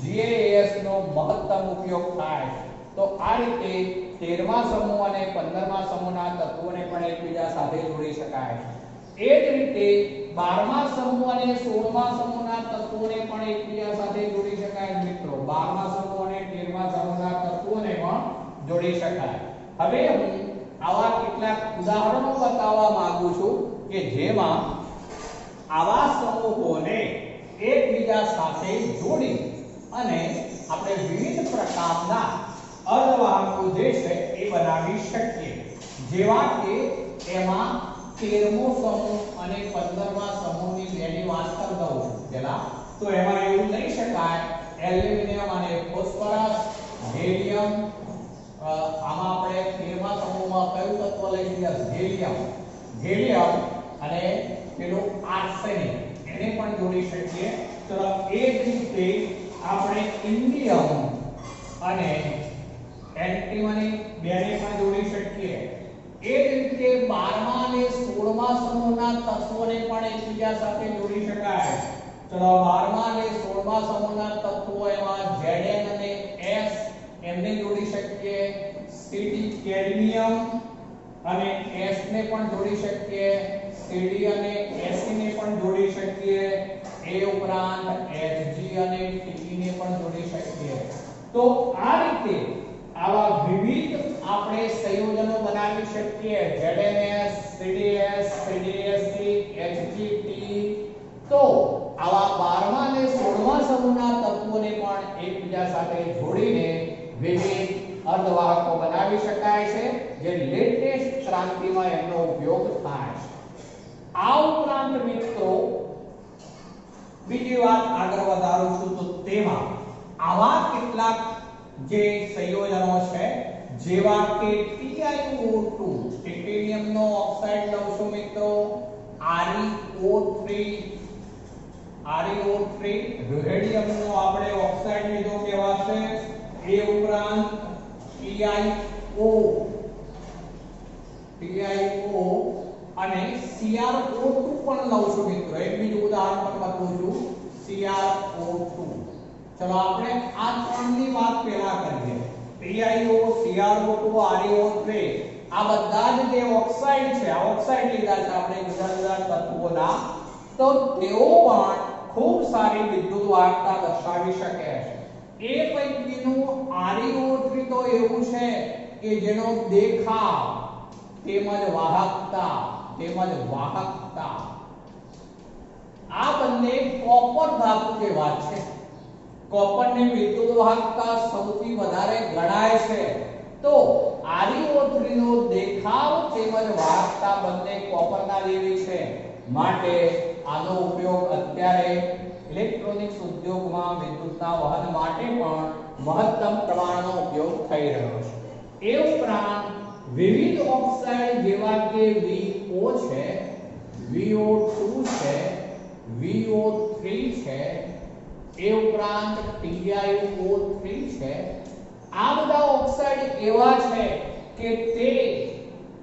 GaAs નો મહત્તમ ઉપયોગ થાય છે. તો આ રીતે 13મા સમૂહ અને 15મા સમૂહના તત્વોને પણ એકબીજા સાથે જોડી શકાય છે. એ જ રીતે 12મા સમૂહ અને 16મા સમૂહના તત્વોને પણ એકબીજા સાથે જોડી શકાય મિત્રો. 12મા સમૂહ અને 13મા સમૂહના તત્વોને પણ જોડી શકાય. હવે હું આવા કેટલાક ઉદાહરણો બતાવવા માંગુ છું કે જેમાં આવા સમૂહોને એકબીજા સાથે જોડી અને આપણે વિવિધ પ્રકારના અર્ધવાહકો જે છે એ બનાવી શકીએ. જેવા કે એમાં 13મો સમૂહ અને 15મા સમૂહની બેની વાત કરી દઉં છું પેલા તો એમાં એવું લઈ શકાય એલ્યુમિનિયમ અને ફોસ્ફરસ હેલિયમ આમાં આપણે 13મા સમૂહમાં કયું તત્વ લઈશું હેલિયમ અને પેલું આર્સેનિક એને પણ જોડી શકીએ ચલો એ જ રીતે આપણે ઇન્ડિયમ અને એન્ટીમની બેને પણ જોડી શકીએ એ જ રીતે 12મા અને 16મા સમૂહના તત્વોને પણ એકબીજા સાથે જોડી શકાય ચલો 12મા અને 16મા સમૂહના તત્વો એમાં Zn અને S એમને જોડી શકીએ Cd કેડમિયમ અને S ને પણ જોડી શકીએ Cd અને Fe ને પણ જોડી શકીએ એ ઉપરાંત Hg અને Tb ને પણ જોડી શકીએ તો આ રીતે આવા વિવિધ આપણે સંયોજનો બનાવી શકીએ ZnS CdS CdSc HgT તો આવા 12મા અને 16મા સમૂહના તત્વોને પણ એકબીજા સાથે જોડીને વિવિધ અર્ધવાહકો બનાવી શકાય છે જે લેટેસ્ટ ક્રાંતિમાં એનો ઉપયોગ થાય છે આ ઉપરાંત મિત્રો બીજી વાત આગળ વધારું છું તો તેમાં આવા કેટલાક જે સંયોજનો છે જેવા કે TiO2 ટાઇટેનિયમનો ઓક્સાઇડ લઉં છું મિત્રો ReO3 રેડિયમનો આપણે ઓક્સાઇડ લીધો કહેવાશે એ ઉપરાંત TiO અને CrO2 પણ લઉં છું મિત્રો એક બીજું ઉદાહરણ પણ બતાવું છું CrO2 ચલો આપણે આ ત્રણની વાત પહેલા કરીએ TiO CrO2 ReO3 આ બધા જ જે ઓક્સાઇડ છે આ ઓક્સાઇડ લીધા છે આપણે જુદા જુદા તત્વોના તો તેઓ પણ ખૂબ સારી વિદ્યુત વાહકતા દર્શાવી શકે છે એ પૈકીનું ReO3 તો એવું છે કે જેનો દેખાવ તેમજ વાહકતા આ બંને કોપર ધાતુ જેવા છે કોપરની વિદ્યુત વાહકતા સૌથી વધારે ગણાય છે તો ReO3 નો દેખાવ તેમજ વાહકતા બંને કોપરના જેવી છે માટે આનો ઉપયોગ અત્યારે ઇલેક્ટ્રોનિક્સ ઉદ્યોગમાં વિદ્યુતના વહન માટે પણ મહત્તમ પ્રમાણનો ઉપયોગ થઈ રહ્યો છે એ ઉપરાંત વિવિધ ઓક્સાઇડ જેવા કે VO છે VO2 છે VO3 છે એ ઉપરાંત TiO3 છે આ બધા ઓક્સાઇડ એવા છે કે તે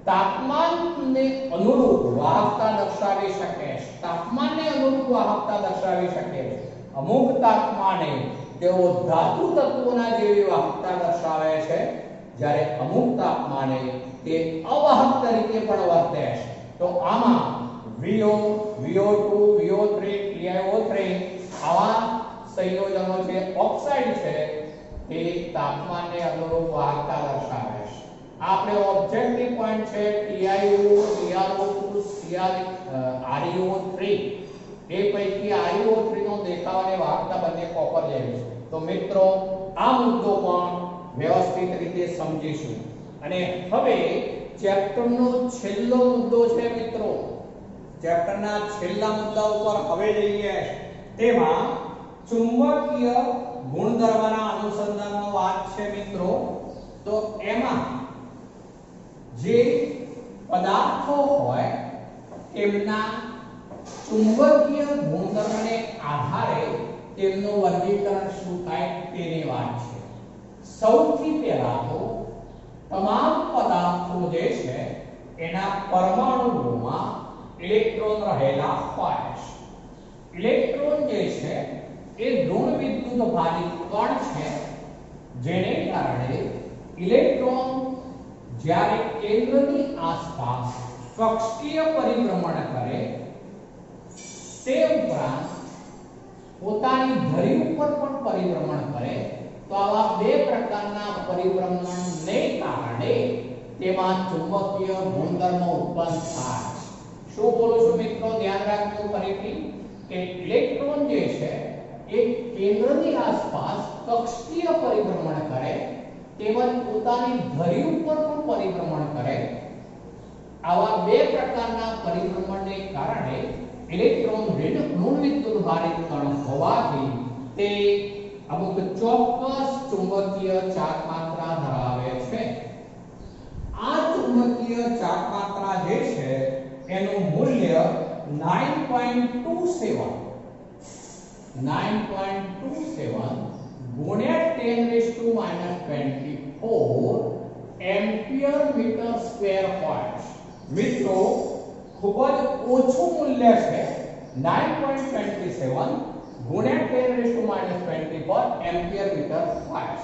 તાપમાનને અનુરૂપ વાહકતા દર્શાવી શકે છે તાપમાનને અનુરૂપ વાહકતા દર્શાવી શકે છે અમુક તાપમાને તેઓ ધાતુ તત્વોના જેવી વાહકતા દર્શાવે છે જ્યારે અમુક તાપમાને તે અવાહક તરીકે પણ વર્તે છે તો આમાં VO VO2 VO3 TiO3 આવા સંયોજનો જે ઓક્સાઇડ છે તે તાપમાનને અનુરૂપ વાહકતા દર્શાવે છે આપણે ઓબ્જેક્ટિવ પોઈન્ટ છે TiO CrO2 ReO3 એ પૈકી ReO3 નો દેખાવ અને વાહકતા બંને કોપર જેવી છે તો મિત્રો આ મુદ્દો પણ વ્યવસ્થિત રીતે સમજીશું અને હવે ચેપ્ટરનો છેલ્લો મુદ્દો છે મિત્રો ચેપ્ટરના છેલ્લા મુદ્દા ઉપર હવે જઈએ તેમાં ચુંબકીય ગુણધર્મના અનુસંધાનનો વાત છે મિત્રો તો એમાં જે પદાર્થો હોય તેમના ચુંબકીય ગુણધર્મને આધારે તેમનું વર્ગીકરણ શું થાય તેની વાત છે સૌથી પહેલા તો તમામ પદાર્થો જે છે એના પરમાણુઓમાં ઇલેક્ટ્રોન રહેલા હોય છે ઇલેક્ટ્રોન જે છે એ ઋણ વિદ્યુત ભારિત કણ છે જેને કારણે ઇલેક્ટ્રોન જ્યારે કેન્દ્રની આસપાસ કક્ષીય પરિભ્રમણ કરે તે ઉપરાંત પોતાની ધરી ઉપર પણ પરિભ્રમણ કરે તો આવા બે પ્રકારના પરિભ્રમણને કારણે તેમાં ચુંબકીય ગુણધર્મો ઉત્પન્ન થાય શું બોલું છું મિત્રો ધ્યાન રાખજો ફરીથી કે ઇલેક્ટ્રોન જે છે એ કેન્દ્રની આસપાસ કક્ષીય પરિભ્રમણ કરે તેમજ પોતાની ધરી ઉપર પણ પરિભ્રમણ કરે આવા બે પ્રકારના પરિભ્રમણને કારણે ઇલેક્ટ્રોન ઋણ વિદ્યુતભારિત કણ હોવાથી તે અમુક ચોક્કસ ચુંબકીય ચાર્જ માત્રા ધરાવે છે. આ ચુંબકીય ચાર્જ માત્રા જે છે એનું મૂલ્ય 9.27 ગુણ્યા 10⁻⁻24 એમ્પિયર મીટર સ્ક્વેર હોય. મિત્રો ખૂબ જ ઓછું મૂલ્ય છે. 9.27 ગુણ્યા 10⁻⁻24 એમ્પિયર મીટર હોય.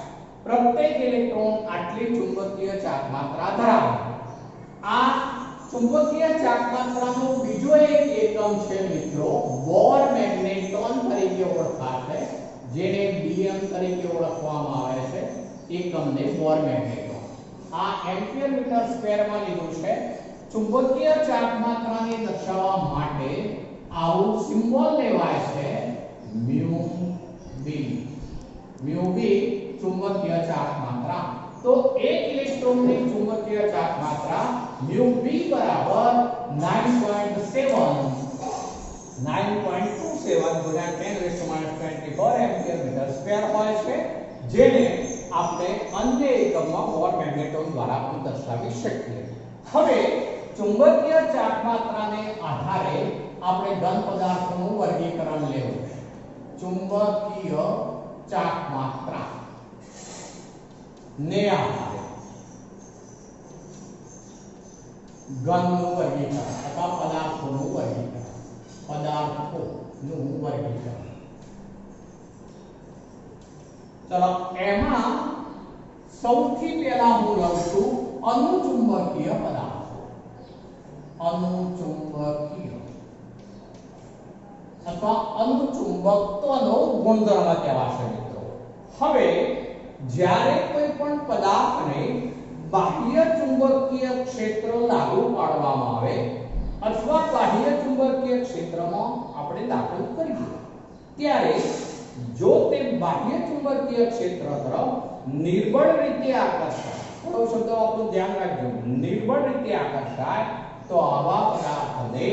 પ્રત્યેક ઇલેક્ટ્રોન આટલી ચુંબકીય ચાર્જ માત્રા ધરાવે. આ ચુંબકીય ચાર્જ માત્રાનો બીજો એક એકમ છે મિત્રો બોર મેગ્નેટોન તરીકે ઓળખાશે, જેને bm તરીકે ઓળખવામાં આવે છે. એકમને બોર મેગ્નેટોન. આ એમ્પિયર મીટર સ્ક્વેર માં લીધું છે. ચુંબકીય ચાર્જ માત્રાને દર્શાવવા માટે આવું સિમ્બોલ લેવાય છે μb. μb ચુંબકીય ચાર્જ માત્રા. તો એક ઇલેક્ટ્રોનની ચુંબકીય ચાર્જ માત્રા μb બરાબર 9.27 ગુણ્યા 10⁻⁻24 એમ્પિયર મીટર સ્ક્વેર હોય છે, જેને આપણે અન્ય એકમમાં બોર મેગ્નેટોન દ્વારા પણ દર્શાવી શકીએ. હવે ચુંબકીય ચાર્જ માત્રાને આધારે આપણે ઘન પદાર્થોનું વર્ગીકરણ લેવું છે. ચુંબકીય ચાર્જ માત્રા ને આધારે ઘનનું વર્ગીકરણ અથવા પદાર્થોનું વર્ગીકરણ. ચલો એમાં સૌથી પહેલા હું લઉં છું અનુચુંબકીય પદાર્થો. અનુચુંબકીય અથવા અનુચુંબકત્વનો ગુણધર્મ કહેવાશે મિત્રો. હવે જ્યારે કોઈ પણ પદાર્થને બાહ્ય ચુંબકીય ક્ષેત્ર લાગુ પાડવામાં આવે અથવા બાહ્ય ચુંબકીય ક્ષેત્રમાં આપણે દાખલ કરીએ ત્યારે જો તે બાહ્ય ચુંબકીય ક્ષેત્ર તરફ નિર્બળ રીતે આકર્ષાય, થોડો શબ્દ આપણું ધ્યાન રાખજો, નિર્બળ રીતે આકર્ષાય તો આવા પદાર્થને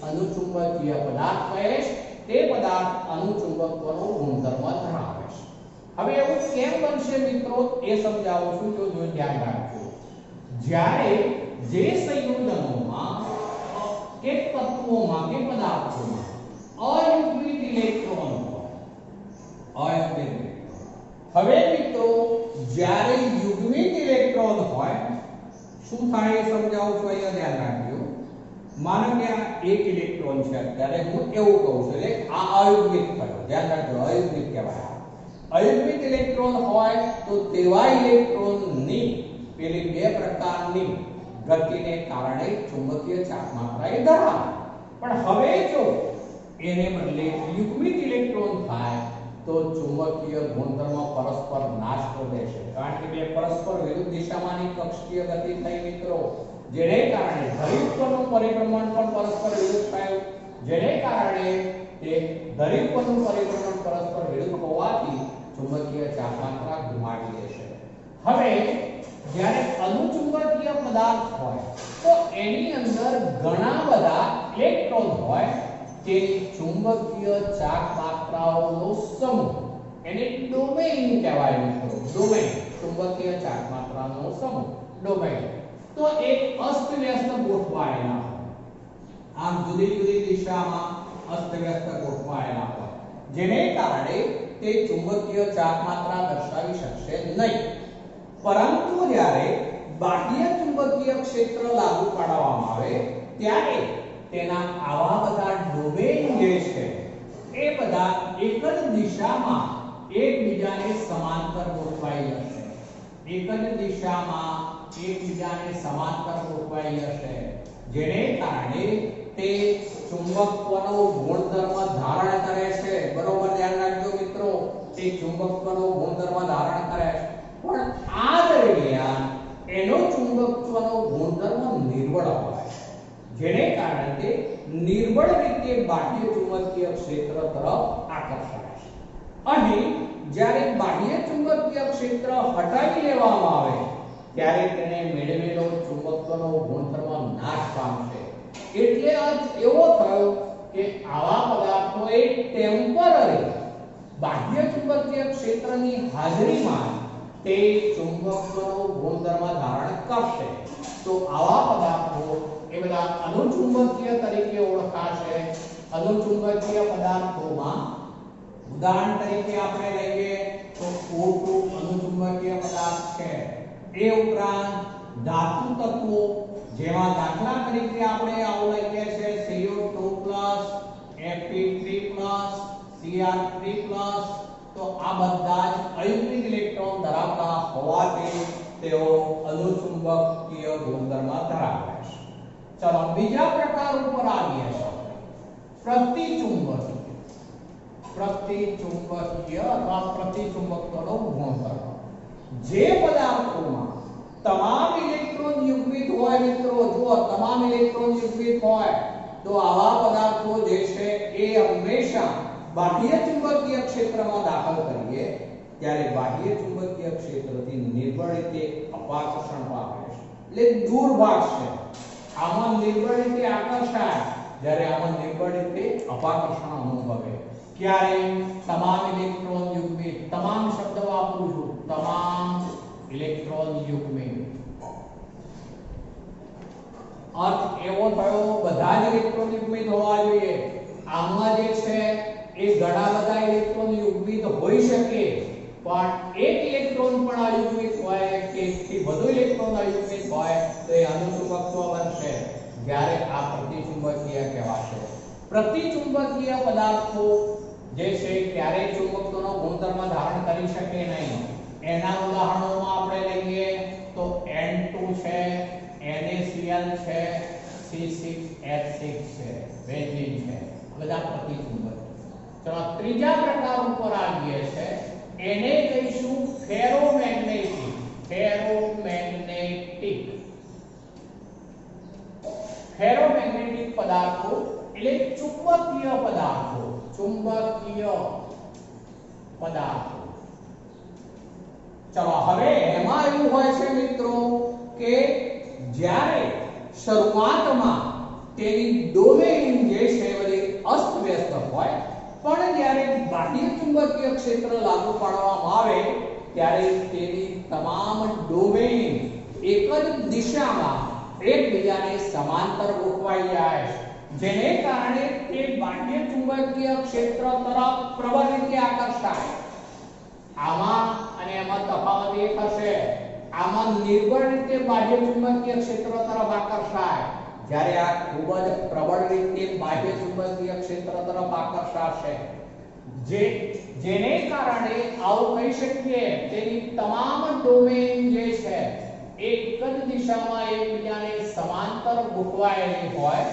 અનુચુંબકીય પદાર્થ કહે છે. તે પદાર્થ અનુચુંબકત્વનો ગુણધર્મ ધરાવે છે. હવે એવું કેમ બનશે મિત્રો એ સમજાવું છું, જો ધ્યાન રાખજો. જ્યારે જે સંયોજનોમાં કે તત્વોમાં કે પદાર્થોમાં અયુગ્મિત ઇલેક્ટ્રોન હોય, હવે મિત્રો જ્યારે યુગ્મિત ઇલેક્ટ્રોન હોય શું થાય એ સમજાવું છું, અહીંયા ધ્યાન રાખજો. માનો કે આ એક ઇલેક્ટ્રોન છે, અત્યારે હું એવું કહું છું એટલે આ અયુગ્મિત થયો, ધ્યાન રાખજો, અયુગ્મિત કહેવાય. અયુગ્મિત ઇલેક્ટ્રોન હોય તો તેવા ઇલેક્ટ્રોનની પેલી બે પ્રકારની ગતિને કારણે ચુંબકીય ચાર્જ માત્રા એ ધરાવે. પણ હવે જો એને બદલે યુગ્મિત ઇલેક્ટ્રોન થાય તો ચુંબકીય ગુણધર્મ પરસ્પર નાશ પામે છે, કારણ કે બે પરસ્પર વિરુદ્ધ દિશામાંની કક્ષીય ગતિ થઈ મિત્રો, જેને કારણે ધરીત્વનું પરિભ્રમણ પણ પરસ્પર વિરુદ્ધ થયું, જેને કારણે તે ધરીત્વનું પરિભ્રમણ પરસ્પર વિરુદ્ધ હોવાથી ચુંબકીય ચાર્જ માત્રા ગુમાવી દેશે. હવે જ્યારે અનુચુંબકીય પદાર્થ હોય તો એની અંદર ઘણા બધા ઇલેક્ટ્રોન હોય, તેની ચુંબકીય ચાર્જ માત્રાઓનો સમૂહ, એને ડોમેઇન કહેવાય મિત્રો. ડોમેઇન ચુંબકીય ચાર્જ માત્રાનો સમૂહ, ડોમેઇન. તો એક અસ્તવ્યસ્ત ગોઠવાયેલા હોય, આમ જુદી જુદી દિશામાં અસ્તવ્યસ્ત ગોઠવાયેલા હોય, જેને કારણે તે ચુંબકીય ચાર્જ માત્રા દર્શાવી શકશે નહીં. પરંતુ જ્યારે બાહ્ય ચુંબકીય ક્ષેત્ર લાગુ પાડવામાં આવે ત્યારે તેના આવા બધા ડોમેઇન જે છે એ બધા એક જ દિશામાં એકબીજાને સમાંતર ગોઠવાઈ હશે. એક જ દિશામાં એકબીજાને સમાંતર ગોઠવાઈ હશે, જેને કારણે તે ચુંબકત્વનો ગુણધર્મ ધારણ કરે છે. બરોબર ધ્યાન રાખજો મિત્રો, તે ચુંબકત્વનો ગુણધર્મ ધારણ કરે છે. પણ આ દરમિયાન એનો ચુંબકત્વનો ગુણધર્મ નિર્બળ હોય, જેને કારણે તે નિર્બળ રીતે બાહ્ય ચુંબકીય ક્ષેત્ર તરફ આકર્ષાય છે. અહીં જ્યારે બાહ્ય ચુંબકીય ક્ષેત્ર હટાવી લેવામાં આવે ત્યારે તેને મેળવેલો ચુંબકત્વનો ગુણધર્મ નાશ પામશે. એટલે અર્થ એવો થયો કે આવા પદાર્થો એ ટેમ્પરરી બાહ્ય ચુંબકીય ક્ષેત્રની હાજરીમાં તે ચુંબકત્વનો ગુણધર્મ ધારણ કરશે. તો આવા પદાર્થો એ બધા અનુચુંબકીય તરીકે ઓળખાશે. અનુચુંબકીય પદાર્થોમાં ઉદાહરણ તરીકે આપણે લઈએ તો O2 અનુચુંબકીય પદાર્થ છે. એ ઉપરાંત ધાતુ તત્વો જેમાં દાખલા તરીકે આપણે આવું લઈએ છે CO2+, Fe3+, Cr3+, તો આ બધા જ અયુગ્મિક ઇલેક્ટ્રોન ધરાવતા હોવાથી તેઓ અનુચુંબકીય ગુણધર્મ ધરાવે છે. ચલો બીજા પ્રકાર ઉપર આવીએ છીએ. પ્રતિચુંબકીય અથવા પ્રતિચુંબકત્વનો ગુણધર્મ. જે પદાર્થોમાં તમામ ઇલેક્ટ્રોન યુગ્મિત હોય, મિત્રો જો તમામ ઇલેક્ટ્રોન યુગ્મિત હોય તો આવા પદાર્થો જે છે એ હંમેશા બાહ્ય ચુંબકીય ક્ષેત્રમાં દાખલ કરીએ ત્યારે બાહ્ય ચુંબકીય ક્ષેત્રથી નિર્બળ રીતે અપાકર્ષણ પામે છે, એટલે દૂર ભાગશે. આમાં નિર્બળ રીતે આકર્ષાય, જ્યારે આમાં નિર્બળ રીતે અપાકર્ષણ અનુભવે. ક્યારે? તમામ ઇલેક્ટ્રોન યુગ્મિત. તમામ શબ્દ વાપરું છું, તમામ ઇલેક્ટ્રોન યુગ્મિત. અર્થ એવો થયો બધા જ ઇલેક્ટ્રોન યુગ્મિત હોવા જોઈએ. આમાં જે છે એ ઘણા બધા ઇલેક્ટ્રોન યુગ્મિત હોઈ શકે, પણ એક ઇલેક્ટ્રોન પણ અયુગ્મિત હોય કે એકથી વધુ ઇલેક્ટ્રોન અયુગ્મિત હોય તો એ અનુચુંબકત્વ બનશે, જ્યારે આ પ્રતિચુંબકીય કહેવાશે. પ્રતિચુંબકીય પદાર્થો જે છે ક્યારેય ચુંબકત્વનો ગુણધર્મ ધારણ કરી શકે નહીં. એના ઉદાહરણોમાં આપણે લઈએ તો N2 છે, NaCl છે, C6H6 છે, બેન્ઝીન છે, બધા પ્રતિચુંબક. ચલો ત્રીજા પ્રકાર ઉપર આવીએ છે. એને કહીશું ફેરોમેગ્નેટિક. ફેરોમેગ્નેટિક પદાર્થો એટલે ચુંબકીય પદાર્થો. ચલો હવે એમાં એવું હોય છે મિત્રો કે જ્યારે શરૂઆતમાં તેની ડોમેઇન જે છે બધી અસ્તવ્યસ્ત હોય, પણ જ્યારે બાહ્ય ચુંબકીય ક્ષેત્ર લાગુ પાડવામાં આવે ત્યારે તેની તમામ ડોમેઇન એક જ દિશામાં એકબીજાને સમાંતર ગોઠવાઈ જાય, જેને કારણે તે બાહ્ય ચુંબકીય ક્ષેત્ર તરફ પ્રબળ રીતે આકર્ષાય. આમાં અને એમાં તફાવત એ થશે, આમાં નિર્બળ રીતે બાહ્ય ચુંબકીય ક્ષેત્ર તરફ આકર્ષાય, જ્યારે આ ખૂબ જ પ્રબળ રીતે બાહ્ય ચુંબકીય ક્ષેત્ર તરફ આકર્ષાશે, જેને કારણે આવું કહી શકીએ તેની તમામ ડોમેઇન જે છે એક જ દિશામાં એકબીજાને સમાંતર ગોઠવાયેલી હોય.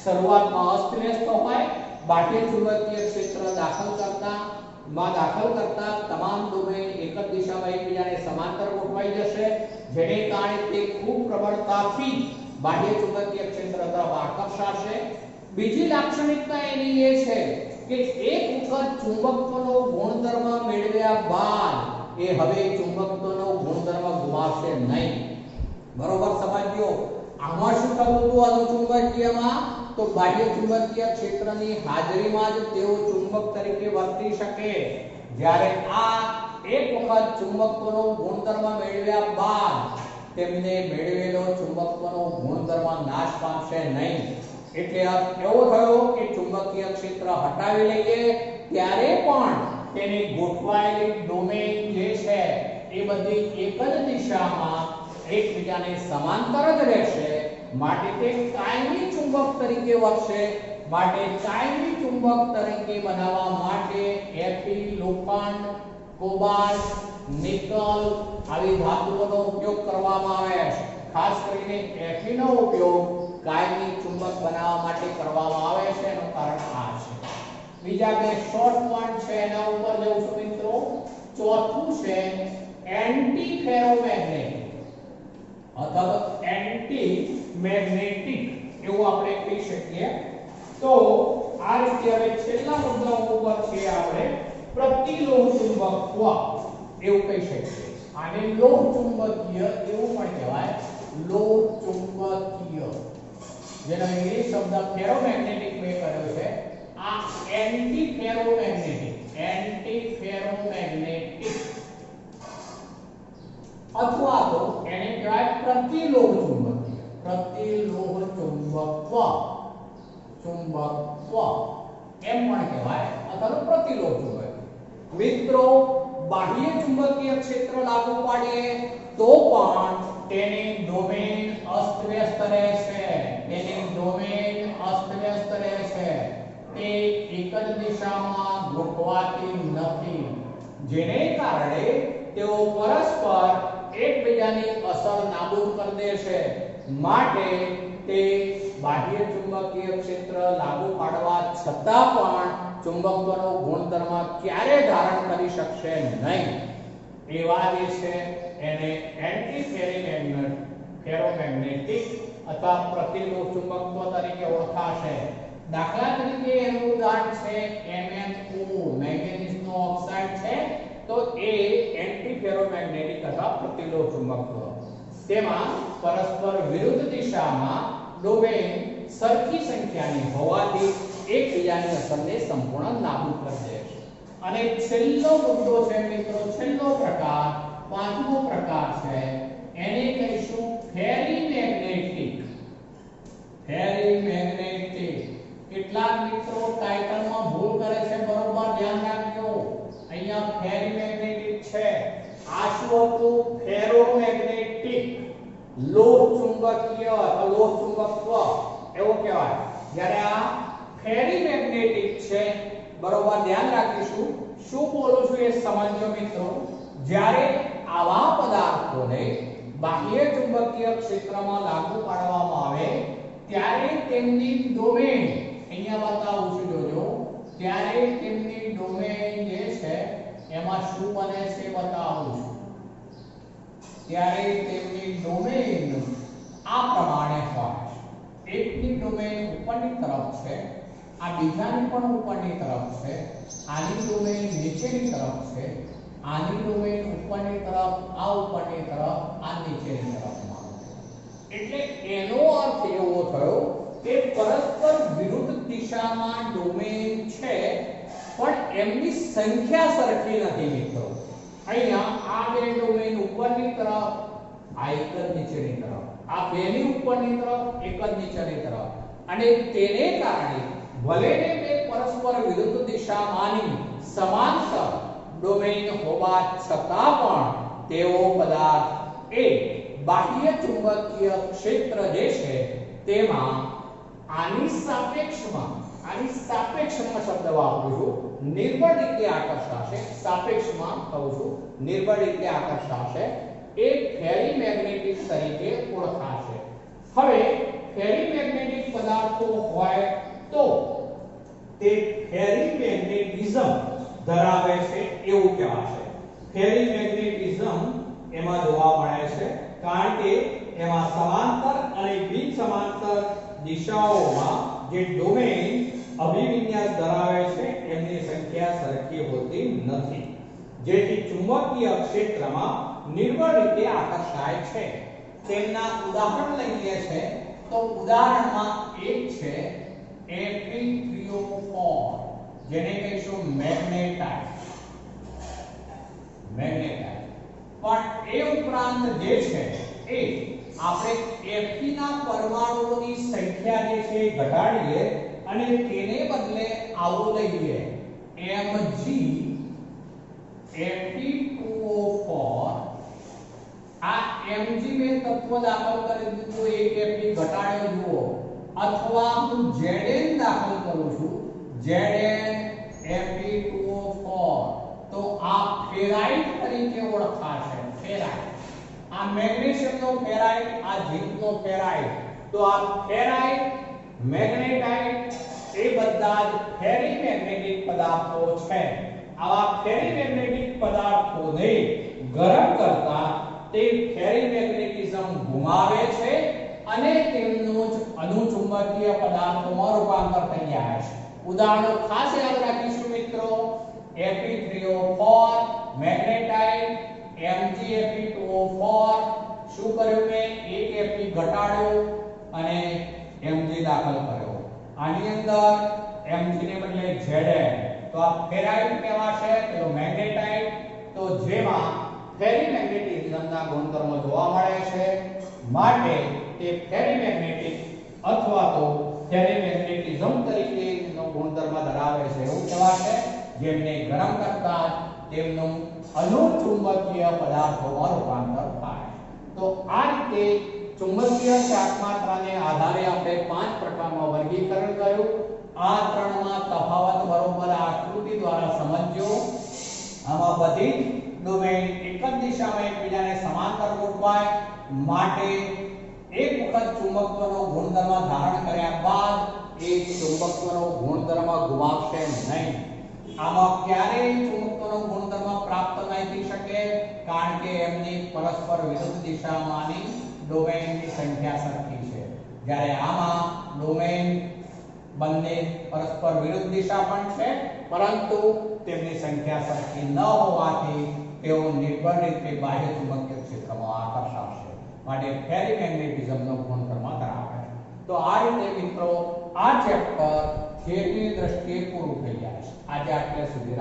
શરૂઆતમાં અસ્તવ્યસ્ત હોય, બાહ્ય ચુંબકીય ક્ષેત્ર દાખલ કરતા તમામ ડોમેઇન એક જ દિશામાં એકબીજાને સમાંતર ગોઠવાઈ જશે, જેને કારણે તે ખૂબ પ્રબળતાથી બાહ્ય ચુંબકીય ક્ષેત્ર તરફ આકર્ષાશે. બીજી લાક્ષણિકતા એની એ છે કે એક વખત ચુંબકત્વનો ગુણધર્મ મેળવ્યા બાદ એ હવે ચુંબકત્વનો ગુણધર્મ ગુમાવશે નહીં. બરોબર સમજ્યો? આમાં શું થતું હતું અનુચુંબકીયમાં? તો બાહ્ય ચુંબકીય ક્ષેત્રની હાજરીમાં જ તેઓ ચુંબક તરીકે વર્તી શકે, જ્યારે આ એક વખત ચુંબકત્વનો ગુણધર્મ મેળવ્યા બાદ તેમને મેળવેલો ચુંબકત્વનો ગુણધર્મ નાશ પામશે નહીં. એટલે અર્થ એવો થયો કે ચુંબકીય ક્ષેત્ર હટાવી લઈએ ત્યારે પણ તેની ગોઠવાયેલી ડોમેઇન જે છે એ બધી એક જ દિશામાં એકબીજાને સમાંતર જ રહેશે, માટે તે કાયમી ચુંબક તરીકે વર્તશે. માટે કાયમી ચુંબક તરીકે બનાવવા માટે Fe, લોખંડ, કોબાલ્ટ, નિકલ આવી ધાતુઓનો ઉપયોગ કરવામાં આવે છે. ખાસ કરીને Fe નો ઉપયોગ કાયમી ચુંબક બનાવવા માટે કરવામાં આવે છે. એનું કારણ આ છે. બીજા બે શોર્ટ પોઈન્ટ છે, એના ઉપર જઉં છું મિત્રો. ચોથું છે એન્ટી ફેરોમેગ્નેટિક અથવા એન્ટી મેગ્નેટિક એવું આપણે કહી શકીએ. તો આ રીતે હવે છેલ્લા મુદ્દાઓ ઉપર છે આપણે પ્રતિલોહ ચુંબકત્વ એવું કહી શકીએ. આને લોહ ચુંબકીય એવું પણ કહેવાય, લોહ ચુંબકીય, જેનો ઇંગ્લિશ શબ્દ ફેરોમેગ્નેટિક મેં કર્યો છે. આ એન્ટી ફેરોમેગ્નેટિક અથવા તો એને કહેવાય પ્રતિલોહ ચુંબકત્વ એમ પણ કહેવાય, અથવા તો પ્રતિલોહ ચુંબકીય. મિત્રો, બાહ્ય ચુંબકીય ક્ષેત્ર લાગુ પાડીએ તો પણ તેની ડોમેન અસ્તવ્યસ્ત રહેશે. તે એક જ દિશામાં ગોઠવાતી નથી, જેને કારણે તેઓ પરસ્પર એકબીજાની અસર નાબૂદ કરી દેશે. માટે તે બાહ્ય ચુંબકીય ક્ષેત્ર લાગુ પાડવા છતાં પણ ચુંબકત્વનો ગુણધર્મ ક્યારે ધારણ કરી શકશે નહીં. એવા જે છે એને એન્ટી ફેરોમેગ્નેટિક અથવા પ્રતિલોહ ચુંબકત્વ તરીકે ઓળખાશે. દાખલા તરીકે એનું ઉદાહરણ છે MnO, મેંગેનીઝનો ઓક્સાઇડ છે, તો એ એન્ટી ફેરોમેગ્નેટિક અથવા પ્રતિલોહ ચુંબકત્વ. તેમાં પરસ્પર વિરુદ્ધ દિશામાં ડોમેન સરખી સંખ્યાની હોવાથી એકબીજાની અસરને સંપૂર્ણ નાબૂદ કરી દે છે. અને છેલ્લો મુદ્દો છે મિત્રો, છેલ્લો પ્રકાર, પાંચમો પ્રકાર છે, એને કહીશું ફેરીમેગ્નેટિક. કેટલાક મિત્રો ટાઇટલમાં ભૂલ કરે છે, બરોબર ધ્યાન રાખજો. અહીંયા ફેરીમેગ્નેટિક છે, આ શું હતું? ફેરોમેગ્નેટિક, લોહ ચુંબકીય અથવા લોહ ચુંબકત્વ એવું કહેવાય. જ્યારે આ ફેરીમેગ્નેટિક છે, બરોબર ધ્યાન રાખીશું. શું બોલું છું એ સમજો મિત્રો. જ્યારે આવા પદાર્થોને બાહ્ય ચુંબકીય ક્ષેત્રમાં લાગુ પાડવામાં આવે ત્યારે તેમની ડોમેન, અહીંયા બતાવું છું જોજો, ત્યારે તેમની ડોમેન જે છે એમાં શું બને છે બતાવું છું. ત્યારે તેમની ડોમેન આ પ્રમાણે હોય. એકની ડોમેન ઉપરની તરફ છે, આ બીજાની પણ ઉપરની તરફ છે, આની ડોમેન નીચેની તરફ છે, આની ડોમેન ઉપરની તરફ, આ ઉપરની તરફ, આ નીચેની તરફમાં. એટલે એનો અર્થ એવો થયો કે પરસ્પર વિરુદ્ધ દિશામાં ડોમેન છે, પણ એમની સંખ્યા સરખી નથી મિત્રો. અહીંયા આ બે ડોમેન ઉપરની તરફ, આ એક જ નીચેની તરફ, આ બેની ઉપરની તરફ, એક જ નીચેની તરફ, અને તેને કારણે ભલે ને બે પરસ્પર વિરુદ્ધ દિશામાંની સમાંતર ડોમેન હોવા છતાં પણ તેઓ પદાર્થ એ બાહ્ય ચુંબકીય ક્ષેત્ર જે છે તેમાં આની સાપેક્ષમાં શબ્દ વાપરું છું, નિર્બળ રીતે આકર્ષાશે. સાપેક્ષમાં કહું છું, નિર્બળ રીતે આકર્ષાશે. એ ફેરીમેગ્નેટિક તરીકે ઓળખાશે. હવે ફેરીમેગ્નેટિક પદાર્થો હોય તો તે ફેરીમેગ્નેટિઝમ ધરાવે છે એવું કહેવાશે. ફેરીમેગ્નેટિઝમ એમાં જોવા મળે છે, કારણ કે એમાં સમાંતર અને બિન સમાંતર દિશાઓમાં જે ડોમેન અભિવિન્યાસ ધરાવે છે એમની સંખ્યા સરખી હોતી નથી, જેથી ચુંબકીય ક્ષેત્રમાં નિર્બળ રીતે આકર્ષાય છે. તેમના ઉદાહરણ લઈએ છે તો ઉદાહરણમાં એક છે Fe3O4, જેને કહીશું મેગ્નેટાઇટ. પણ એ ઉપરાંત જે છે એ આપણે Fe ના પરમાણુઓની સંખ્યા જે છે ઘટાડીએ અને તેને બદલે આવું લઈએ Mg Fe2O4. આ Mg મેં તત્વ દાખલ કરી દીધું, એક Fe ઘટાડ્યો જુઓ, અથવા હું Zn દાખલ કરું છું, Zn Fe2O4, તો આ ફેરાઇટ તરીકે ઓળખાશે. ફેરાઇટ, આ મેગ્નેશિયમનો ફેરાઇટ, આ ઝિંકનો ફેરાઇટ. તો આ ફેરાઇટ, મેગ્નેટાઇટ એ બધા જ ફેરીમેગ્નેટિક પદાર્થો છે. આવા ફેરીમેગ્નેટિક પદાર્થોને ગરમ કરતા તે ફેરીમેગ્નેટિઝમ ગુમાવે છે અને તેમનું જ અનુચુંબકીય પદાર્થોમાં રૂપાંતર થઈ જાય છે. ઉદાહરણો ખાસ યાદ રાખીશું મિત્રો. Fe3O4 મેગ્નેટાઇટ, Mg Fe2O4 શું કર્યું કે એક Fe ઘટાડ્યો અને Mg દાખલ કર્યો. આની અંદર Mg ને બદલે Zn, તો આ ફેરાઇટ કહેવાશે, પેલો મેગ્નેટાઇટ. તો જેમાં ફેરીમેગ્નેટિઝમના ગુણધર્મો જોવા મળે છે, માટે તે ફેરીમેગ્નેટિક અથવા તો ફેરીમેગ્નેટિઝમ તરીકેનો ગુણધર્મ ધરાવે છે એવું કહેવાશે, જેમને ગરમ કરતા તેમનું અનુચુંબકીય પદાર્થોમાં રૂપાંતર થાય. તો આ રીતે ચુંબકીય ચાર્જમાત્રાને આધારે આપણે 5 પ્રકારમાં વર્ગીકરણ કર્યું. આ ત્રણમાં તફાવત બરોબર આકૃતિ દ્વારા સમજ્યો. આમાં બધી જ ડોમેન એક જ દિશામાં એકબીજાને સમાંતર ગોઠવાય, માટે એક વખત ચુંબકત્વનો ગુણધર્મ ધારણ કર્યા બાદ એ ચુંબકત્વનો ગુણધર્મ ગુમાવશે નહીં. આમાં ક્યારેય ચુંબકત્વનો ગુણધર્મ પ્રાપ્ત નહીં થઈ શકે, કારણ કે એમની પરસ્પર વિરુદ્ધ દિશામાંની ડોમેનની સંખ્યા સરખી છે. જ્યારે આમાં ડોમેન બંને પરસ્પર વિરુદ્ધ દિશા પણ છે, પરંતુ તેમની સંખ્યા સરખી ન હોવાથી તેઓ નિર્બળ રીતે બાહ્ય ચુંબકીય ક્ષેત્રમાં આકર્ષાશે, માટે ફેરીમેગ્નેટિઝમનો ગુણધર્મ ધરાવે છે. તો આ રીતે મિત્રો આ ચેપ્ટર થિયરીની દ્રષ્ટિએ પૂરું થઈ જાય છે. આજે આટલે સુધી